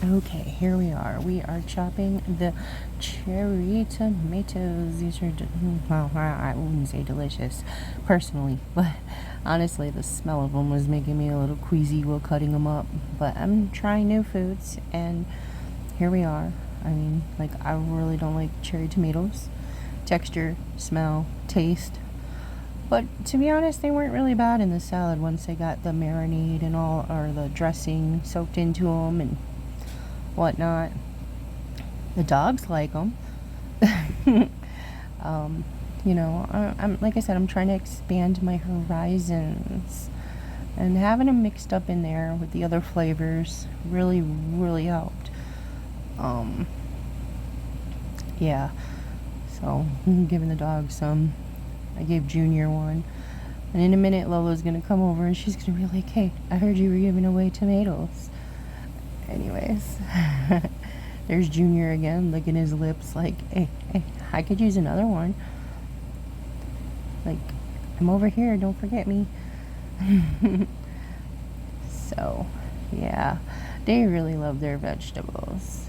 Okay, here we are. We are chopping the cherry tomatoes. These are, well, I wouldn't say delicious, personally, but honestly, the smell of them was making me a little queasy while cutting them up. But I'm trying new foods, and here we are. I mean, like, I really don't like cherry tomatoes. Texture, smell, taste. But to be honest, they weren't really bad in the salad once they got the marinade and all, or the dressing soaked into them and whatnot. The dogs like them. You know, I'm like I said, I'm trying to expand my horizons, and having them mixed up in there with the other flavors really helped. Yeah. So I'm giving the dog some. I gave Junior one. And in a minute, Lola's going to come over and she's going to be like, hey, I heard you were giving away tomatoes. Anyways, there's Junior again, licking his lips like, hey, I could use another one. Like, I'm over here, don't forget me. So, yeah, they really love their vegetables.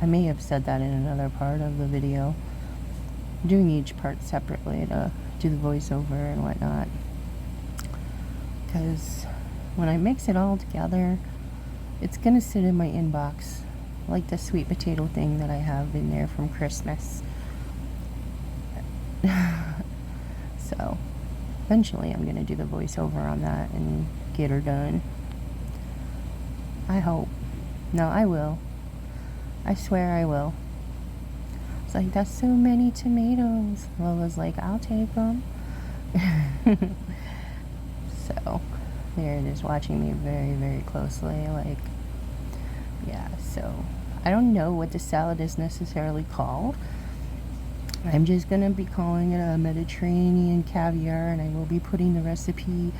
I may have said that in another part of the video. I'm doing each part separately to do the voiceover and whatnot. Because when I mix it all together, it's gonna sit in my inbox like the sweet potato thing that I have in there from Christmas. So eventually I'm gonna do the voiceover on that and get her done. I hope. No, I will. I swear I will. It's like, that's so many tomatoes. Lola's like, I'll take them. So there it is, watching me very closely. Like, yeah, so I don't know what the salad is necessarily called. I'm just gonna be calling it a Mediterranean caviar, and I will be putting the recipe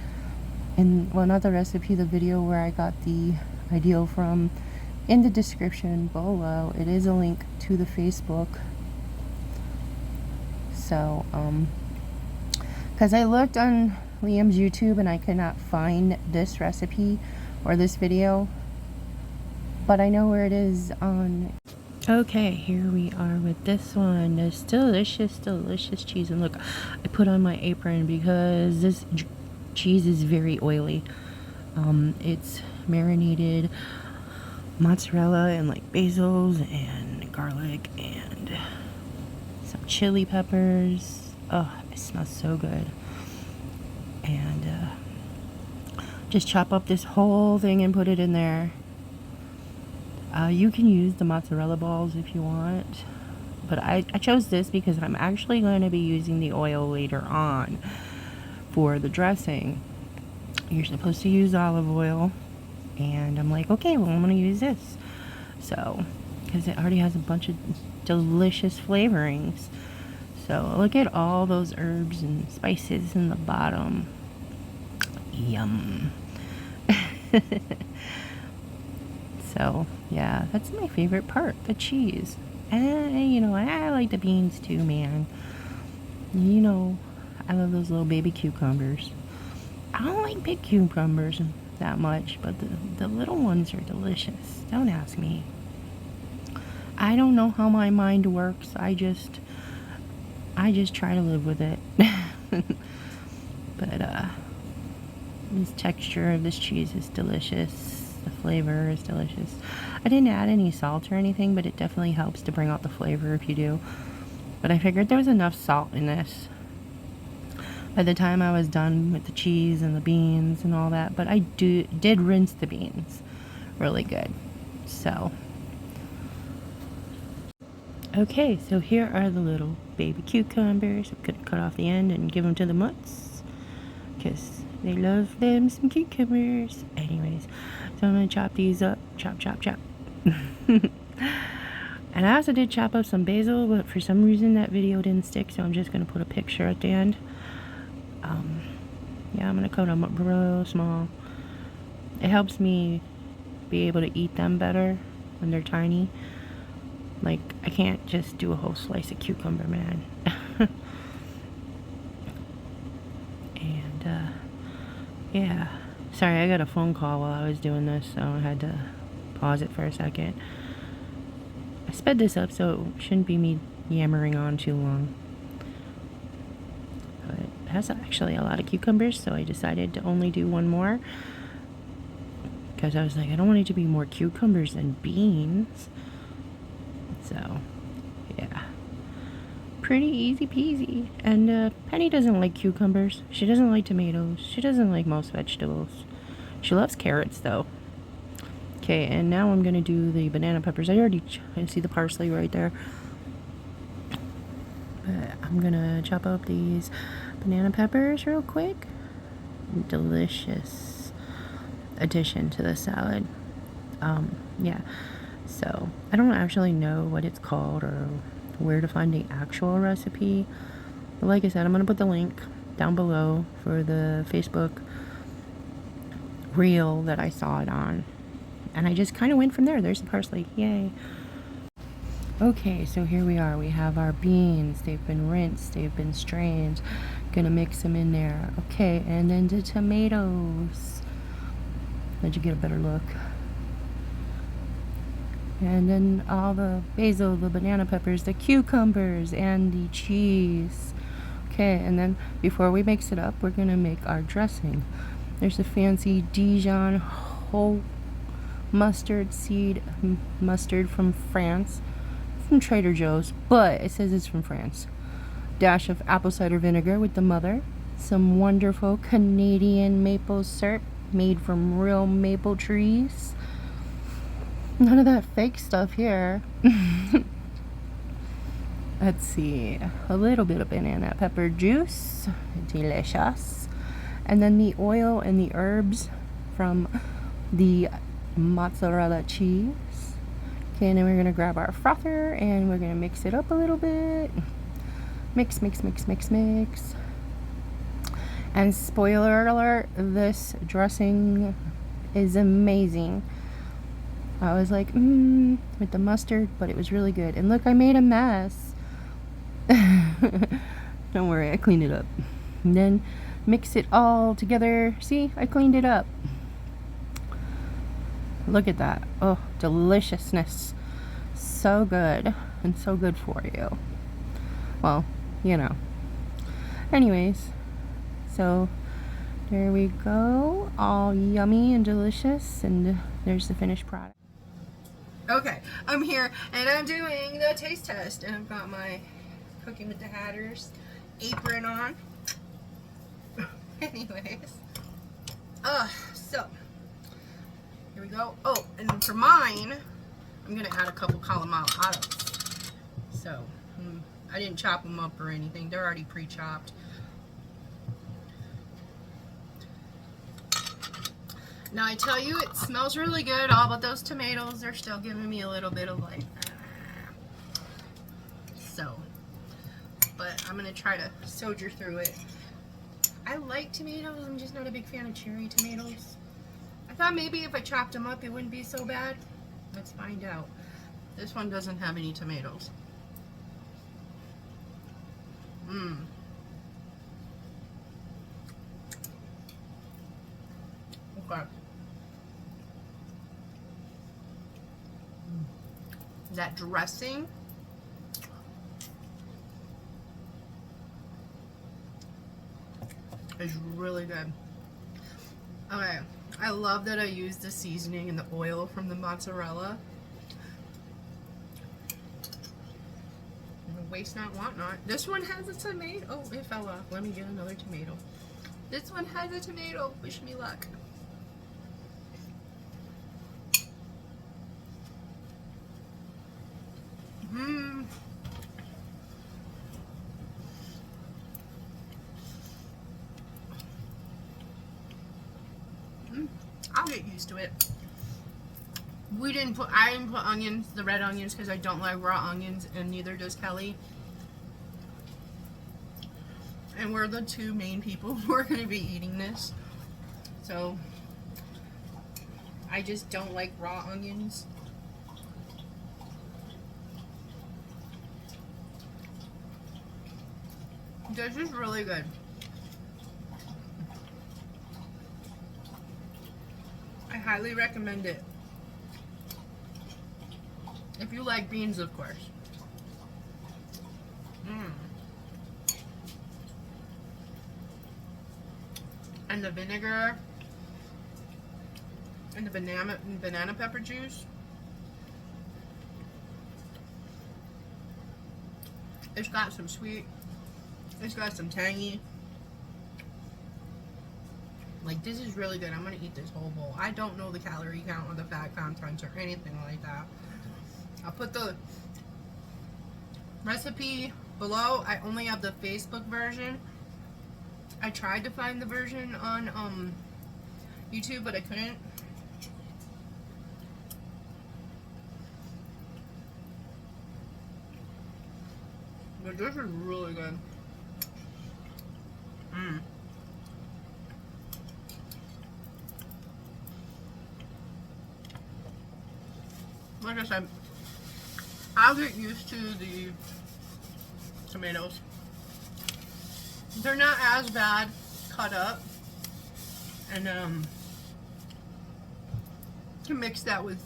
in, well, not the recipe, the video where I got the idea from in the description below. It is a link to the Facebook. So because I looked on Liam's YouTube and I could not find this recipe or this video, but I know where it is on. Okay, here we are with this one. This delicious cheese. And look, I put on my apron because this cheese is very oily. It's marinated mozzarella and like basils and garlic and some chili peppers. Oh, it smells so good. And just chop up this whole thing and put it in there. You can use the mozzarella balls if you want, but I chose this because I'm actually going to be using the oil later on for the dressing. You're supposed to use olive oil, and I'm like, okay, well, I'm going to use this. So, because it already has a bunch of delicious flavorings. So look at all those herbs and spices in the bottom. Yum. So yeah, that's my favorite part, the cheese. And you know, I like the beans too, man. You know, I love those little baby cucumbers. I don't like big cucumbers that much, but the little ones are delicious. Don't ask me. I don't know how my mind works. I just try to live with it. But this texture of this cheese is delicious. The flavor is delicious. I didn't add any salt or anything, but it definitely helps to bring out the flavor if you do. But I figured there was enough salt in this by the time I was done with the cheese and the beans and all that. But I did rinse the beans really good. So okay, so here are the little baby cucumbers. I'm gonna cut off the end and give them to the mutts because they love them some cucumbers. Anyways, so I'm gonna chop these up. Chop. And I also did chop up some basil, but for some reason that video didn't stick, so I'm just gonna put a picture at the end. Yeah, I'm gonna cut them up real small. It helps me be able to eat them better when they're tiny. Like, I can't just do a whole slice of cucumber, man. And yeah, sorry, I got a phone call while I was doing this, so I had to pause it for a second. I sped this up so it shouldn't be me yammering on too long. But it has actually a lot of cucumbers, so I decided to only do one more. Because I was like, I don't want it to be more cucumbers than beans. So, yeah. Pretty easy peasy. And Penny doesn't like cucumbers. She doesn't like tomatoes. She doesn't like most vegetables. She loves carrots, though. Okay, and now I'm going to do the banana peppers. I see the parsley right there. But I'm going to chop up these banana peppers real quick. Delicious addition to the salad. Yeah. So, I don't actually know what it's called or where to find the actual recipe. But like I said, I'm going to put the link down below for the Facebook reel that I saw it on. And I just kind of went from there. There's the parsley. Yay. Okay, so here we are. We have our beans. They've been rinsed. They've been strained. Gonna mix them in there. Okay, and then the tomatoes. Let you get a better look. And then all the basil, the banana peppers, the cucumbers, and the cheese. Okay, and then before we mix it up, we're gonna make our dressing. There's the fancy Dijon whole mustard seed mustard from France, from Trader Joe's, but it says it's from France. Dash of apple cider vinegar with the mother. Some wonderful Canadian maple syrup made from real maple trees. None of that fake stuff here. Let's see. A little bit of banana pepper juice. Delicious. And then the oil and the herbs from the mozzarella cheese. Okay, and then we're going to grab our frother and we're going to mix it up a little bit. Mix, mix, mix, mix, mix. And spoiler alert, this dressing is amazing. I was like, with the mustard, but it was really good. And look, I made a mess. Don't worry, I cleaned it up. And then mix it all together. See, I cleaned it up. Look at that. Oh, deliciousness. So good. And so good for you. Well, you know. Anyways, so there we go. All yummy and delicious. And there's the finished product. Okay, I'm here and I'm doing the taste test. And I've got my Cooking with the Hatters apron on. Anyways. So here we go. Oh, and for mine, I'm gonna add a couple calamados. So I didn't chop them up or anything. They're already pre-chopped. Now I tell you, it smells really good. All but those tomatoes are still giving me a little bit of like. So, but I'm gonna try to soldier through it. I like tomatoes. I'm just not a big fan of cherry tomatoes. I thought maybe if I chopped them up, it wouldn't be so bad. Let's find out. This one doesn't have any tomatoes. Okay. That dressing is really good. Okay, I love that I used the seasoning and the oil from the mozzarella. Waste not, want not. This one has a tomato. Oh, it fell off. Let me get another tomato. This one has a tomato. Wish me luck. I'll get used to it. I didn't put onions, the red onions, because I don't like raw onions, and neither does Kelly. And we're the two main people who are going to be eating this. So, I just don't like raw onions. This is really good. I highly recommend it. If you like beans, of course. And the vinegar and the banana pepper juice. It's got some sweet. It's got some tangy. Like, this is really good. I'm gonna eat this whole bowl. I don't know the calorie count or the fat content or anything like that. I'll put the recipe below. I only have the Facebook version. I tried to find the version on YouTube, but I couldn't. But this is really good. Like I said, I'll get used to the tomatoes. They're not as bad cut up, and can mix that with,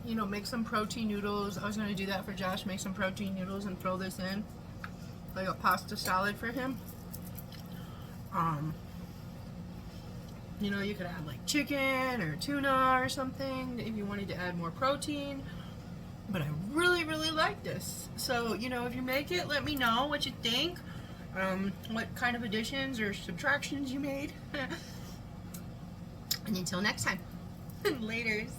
you know, make some protein noodles. I was gonna do that for Josh, make some protein noodles and throw this in like a pasta salad for him. You know, you could add like chicken or tuna or something if you wanted to add more protein. But I really, really like this. So, you know, if you make it, let me know what you think. What kind of additions or subtractions you made. And until next time, laters.